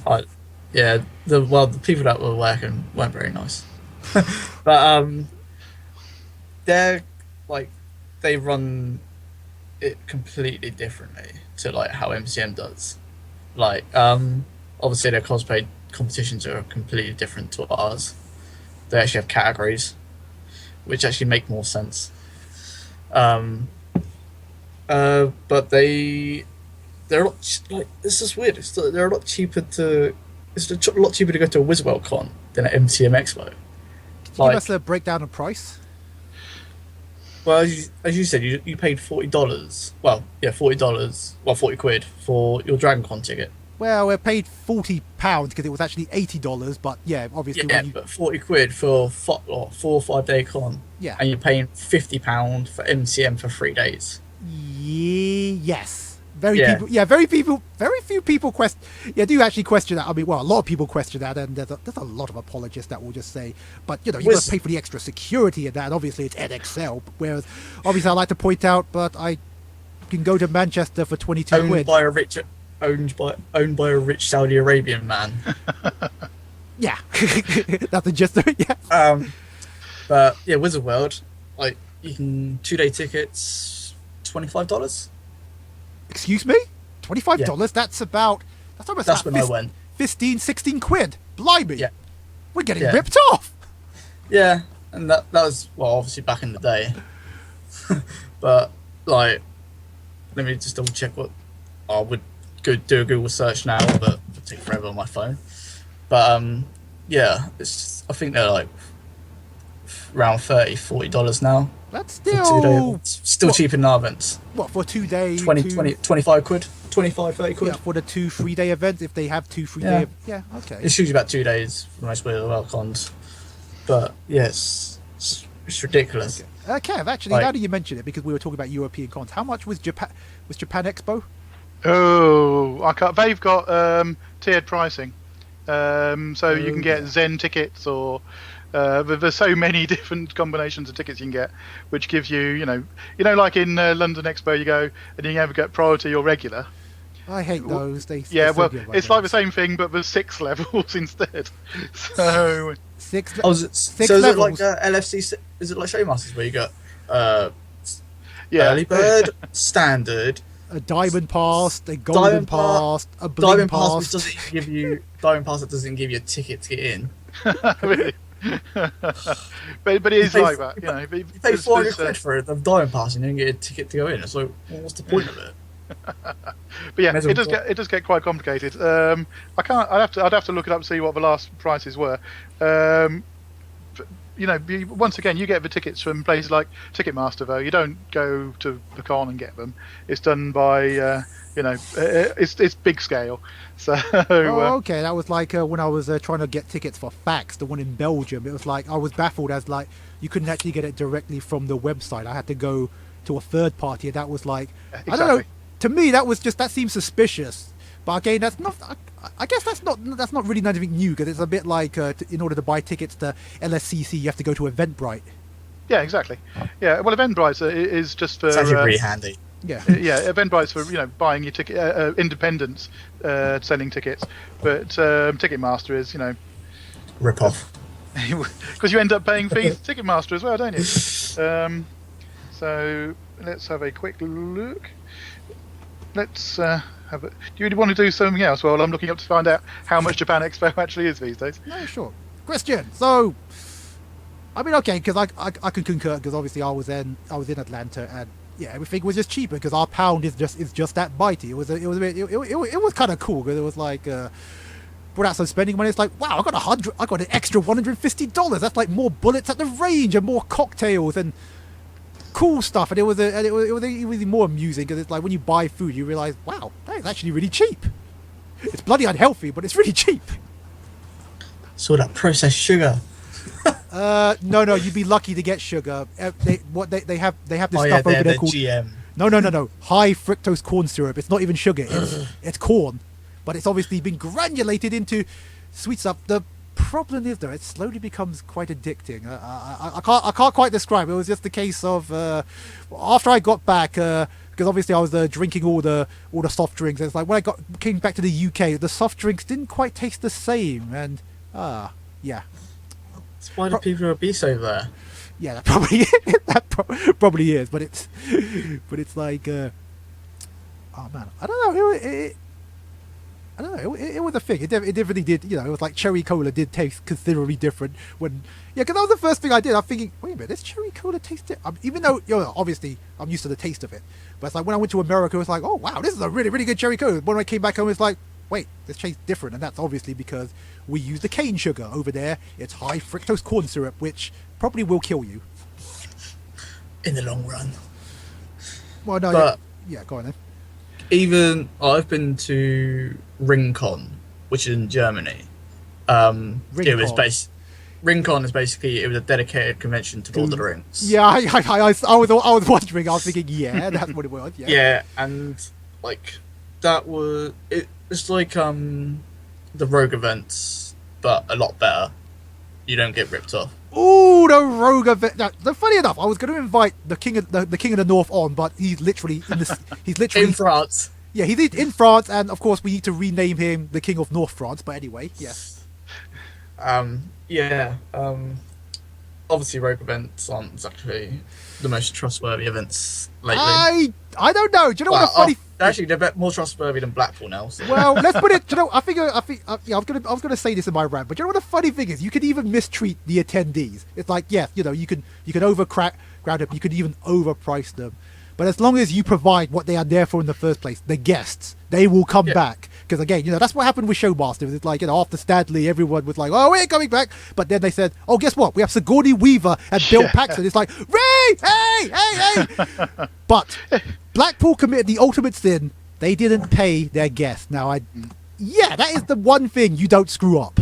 Yeah, the people that were working weren't very nice. But they're they run it completely differently to how MCM does. Obviously their cosplay competitions are completely different to ours. They actually have categories, which actually make more sense. But they're a lot this is weird. They're a lot cheaper to. It's a lot cheaper to go to a Wizworld con than an MCM Expo. Can you give us a breakdown of price? Well, as you said, you paid $40. Well, yeah, $40. Well, £40 for your Dragon Con ticket. Well, we paid £40 because it was actually $80, but yeah, obviously. Yeah, but £40 for 4 or 5 day con. Yeah. And you're paying £50 for MCM for 3 days. Yes. Very few people do actually question that. I mean, well, a lot of people question that, and there's a lot of apologists that will just say, but you must pay for the extra security in that. And obviously, it's NXL. Whereas, obviously, I like to point out, but I can go to Manchester for 22 quid. Owned by a rich Saudi Arabian man. Yeah, that's the gist of it. Yeah. But yeah, Wizard World, you can 2-day tickets, $25. Excuse me? $25? Yeah. That's when I went. 15, 16 quid. Blimey. Yeah. We're getting ripped off. Yeah, and that was, obviously back in the day. But, let me just double check what I would do a Google search now, but it would take forever on my phone. But, yeah, I think they're like around $30-40 now. That's For 2 day still events. Still what- cheaper than our events. what for 2 day 25 quid, 25-30 quid. yeah, for the 2-3 day events if they have 2-3 Yeah. day. Yeah, okay. It's usually about 2 days for most of the Welcons. But yes, it's ridiculous. Kev, actually, Like- now that you mention it, because we were talking about European cons, how much was Japan Expo? Oh, I can't. They've got tiered pricing, so you can get Zen tickets, or there's so many different combinations of tickets you can get, which gives you, like in London Expo, you go and you either get priority or regular. I hate those. Yeah, they're so well, good about it's like the those. same thing, but there's 6 levels instead. So 6 Oh, Six so is it levels. like LFC? Is it like Showmasters where you got yeah, early bird, standard, a diamond pass, a golden Diamond pa- pass, a bling diamond pass, which pass. doesn't give you diamond pass that doesn't give you a ticket to get in. really. but it is pay like f- that, you know. You pay 400 quid for the diamond pass and you don't get a ticket to go in. It's like, well, what's the point of it? But yeah, May as it well- does get quite complicated. I can't. I'd have to look it up to see what the last prices were. Once again, you get the tickets from places like Ticketmaster, though. You don't go to the con and get them. It's done by, it's big scale. So. Oh, okay. That was like when I was trying to get tickets for Fax, the one in Belgium. It was like I was baffled as like you couldn't actually get it directly from the website. I had to go to a third party, and that was like I don't know. Exactly. To me, that seems suspicious. But again, that's not. I guess that's not really anything new because it's a bit like in order to buy tickets to LSCC, you have to go to Eventbrite. Yeah, exactly. Yeah, well, Eventbrite is just for. It's actually really handy. Yeah. Yeah, Eventbrite's for buying your ticket, independents selling tickets, but Ticketmaster is Rip off. because you end up paying fees to Ticketmaster as well, don't you? So let's have a quick look. Let's have a. Do you want to do something else? Well, I'm looking up to find out how much Japan Expo actually is these days. No, sure. Question. So, I mean, okay, because I can concur because obviously I was in Atlanta and yeah, everything was just cheaper because our pound is just that bitey. It was kind of cool because it was like without some spending money, it's like wow, I got an extra $150. That's like more bullets at the range and more cocktails and cool stuff. And it was even more amusing because it's like when you buy food, you realize wow, that is actually really cheap. It's bloody unhealthy, but it's really cheap. So that processed sugar. No, you'd be lucky to get sugar. They have this Oh stuff yeah, over they're there the called GM. no, high fructose corn syrup. It's not even sugar. It's corn, but it's obviously been granulated into sweet stuff. The problem is though, it slowly becomes quite addicting. I can't quite describe it. It was just the case of after I got back. Because obviously I was drinking all the soft drinks. It's like when I came back to the UK, the soft drinks didn't quite taste the same, and yeah. That's why do people are obese over there? Yeah, that probably is, but it's like, oh man, I don't know. I don't know. It was a thing. It definitely did. It was like cherry cola did taste considerably different when. Yeah, because that was the first thing I did. I'm thinking, wait a minute, does cherry cola taste it? Even though obviously I'm used to the taste of it, but it's like when I went to America, it was like, oh wow, this is a really really good cherry cola. When I came back home, it's like, wait, this tastes different, and that's obviously because we use the cane sugar over there. It's high fructose corn syrup, which probably will kill you. In the long run. Well, no, But- yeah, go on then. Even I've been to RingCon, which is in Germany. It was RingCon. RingCon is basically a dedicated convention to Lord of the Rings. Yeah, I was wondering. I was thinking, yeah, that's what it was. Yeah. Yeah, and like that was it's like the Rogue events, but a lot better. You don't get ripped off. Ooh, the rogue event. Now, funny enough, I was going to invite the king of the North on, but he's literally In France. Yeah, he's in France, and of course we need to rename him the King of North France. But anyway, yes. Yeah. Obviously, Rogue events aren't exactly the most trustworthy events lately. I don't know. Do you know what a funny? Actually, they're a bit more trustworthy than Blackpool now. So. Well, let's put it. I think. Yeah, I was gonna say this in my rant, but you know what the funny thing is? You can even mistreat the attendees. It's like, yes, you can overcrowd them. You can even overprice them. But as long as you provide what they are there for in the first place, the guests, they will come back. because again, that's what happened with Showmasters. It's like, after Stanley, everyone was like, oh, we're coming back, but then they said, oh, guess what, we have Sigourney Weaver and Bill Paxton. It's like, Ray, hey. But Blackpool committed the ultimate sin. They didn't pay their guests. Now, that is the one thing you don't screw up.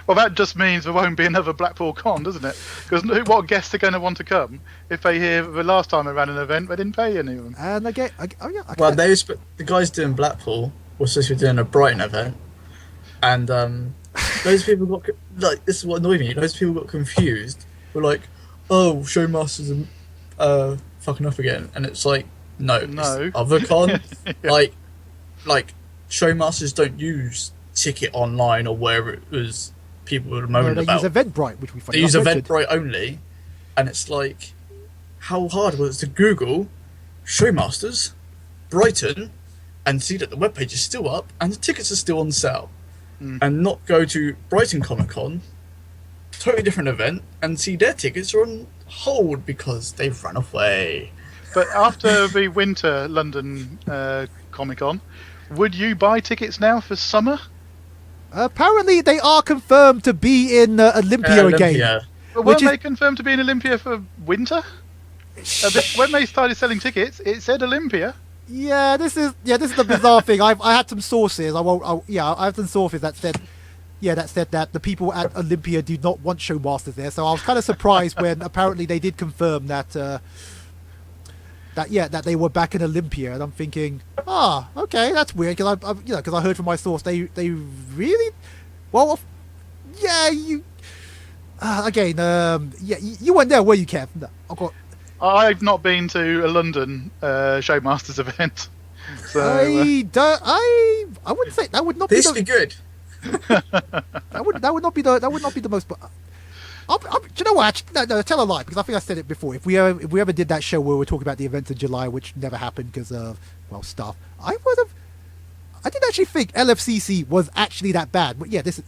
Well, that just means there won't be another Blackpool Con, doesn't it? Because what guests are going to want to come if they hear the last time they ran an event they didn't pay anyone? And again, well, the guys doing Blackpool were supposed to be doing a Brighton event, and those people got this is what annoyed me. Those people got confused. Were like, "Oh, Showmasters are fucking up again," and it's like, no. It's other con. Yeah. Like Showmasters don't use ticket online or wherever it was. People were moaning about. They use Eventbrite, which we find. They use Eventbrite only, and it's like, how hard was it to Google Showmasters, Brighton, and see that the webpage is still up and the tickets are still on sale, and not go to Brighton Comic Con, totally different event, and see their tickets are on hold because they've run away. But after the winter London Comic Con, would you buy tickets now for summer? Apparently, they are confirmed to be in Olympia again. But weren't they confirmed to be in Olympia for winter? When they started selling tickets, it said Olympia. Yeah, this is the bizarre thing. I had some sources. I have some sources that said that the people at Olympia do not want Showmasters there. So I was kind of surprised when apparently they did confirm that they were back in Olympia, and I'm thinking, okay, that's weird, because I heard from my source they really, well, yeah, you weren't there, were you, Kev? No, I've not been to a London Showmasters event, so I wouldn't say that would not this be good. that would not be the most. Do you know what? No, tell a lie, because I think I said it before. If we ever did that show where we're talking about the events in July, which never happened because of stuff, I didn't actually think LFCC was actually that bad. But because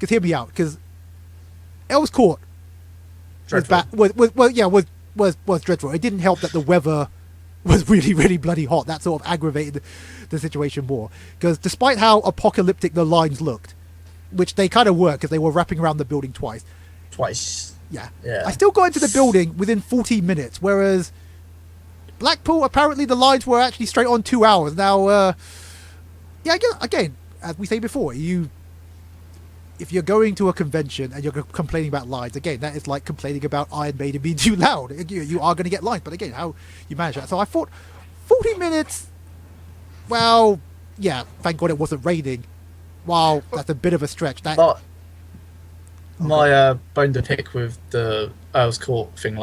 hear me out, because Earl's Court was dreadful. It didn't help that the weather was really, really bloody hot. That sort of aggravated the situation more. Because despite how apocalyptic the lines looked, which they kind of were, because they were wrapping around the building twice. Yeah. I still got into the building within 14 minutes, whereas Blackpool, apparently the lines were actually straight on 2 hours. Now, again, as we say before, if you're going to a convention and you're complaining about lines, again, that is like complaining about Iron Maiden being too loud. You are going to get lines, but again, how you manage that. So I thought 40 minutes, well, yeah, thank God it wasn't raining. Wow, that's a bit of a stretch. My bone to pick with the Earl's Court thing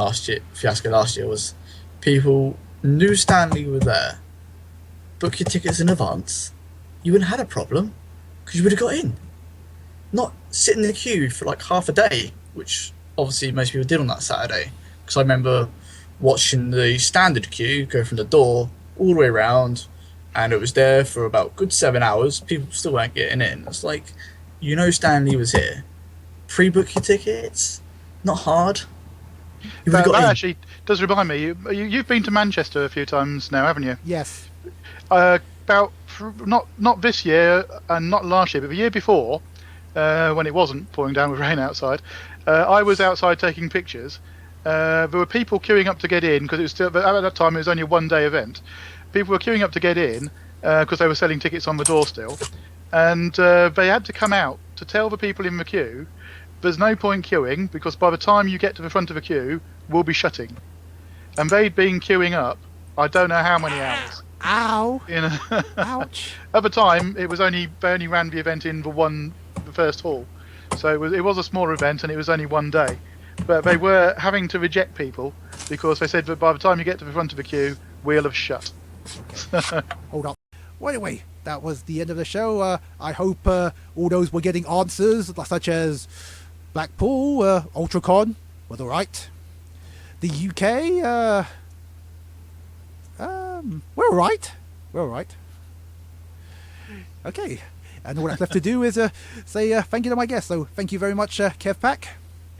fiasco last year was people knew Stanley were there, book your tickets in advance, you wouldn't have had a problem because you would have got in. Not sit in the queue for like half a day, which obviously most people did on that Saturday, because I remember watching the standard queue go from the door all the way around, and it was there for about a good 7 hours. People still weren't getting in. It's like, Stanley was here. Pre-book your tickets. Not hard. That actually does remind me. You've been to Manchester a few times now, haven't you? Yes. About not this year and not last year, but the year before, when it wasn't pouring down with rain outside, I was outside taking pictures. There were people queuing up to get in because it was still, at that time it was only a one-day event. People were queuing up to get in because they were selling tickets on the door still, and they had to come out to tell the people in the queue, there's no point queuing because by the time you get to the front of the queue, we'll be shutting. And they'd been queuing up, I don't know how many hours. Ow! Ouch! At the time, they only ran the event in the first hall, so it was a smaller event and it was only one day. But they were having to reject people because they said that by the time you get to the front of the queue, we'll have shut. Okay. Hold up. Well, anyway, that was the end of the show. I hope all those were getting answers, such as Blackpool, Ultracon, was alright. The UK, we're alright. We're alright. Okay. And all that's left to do is say thank you to my guests. So thank you very much, Kev Pack.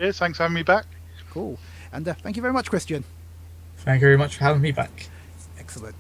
Yes, thanks for having me back. Cool. And thank you very much, Christian. Thank you very much for having me back. Excellent.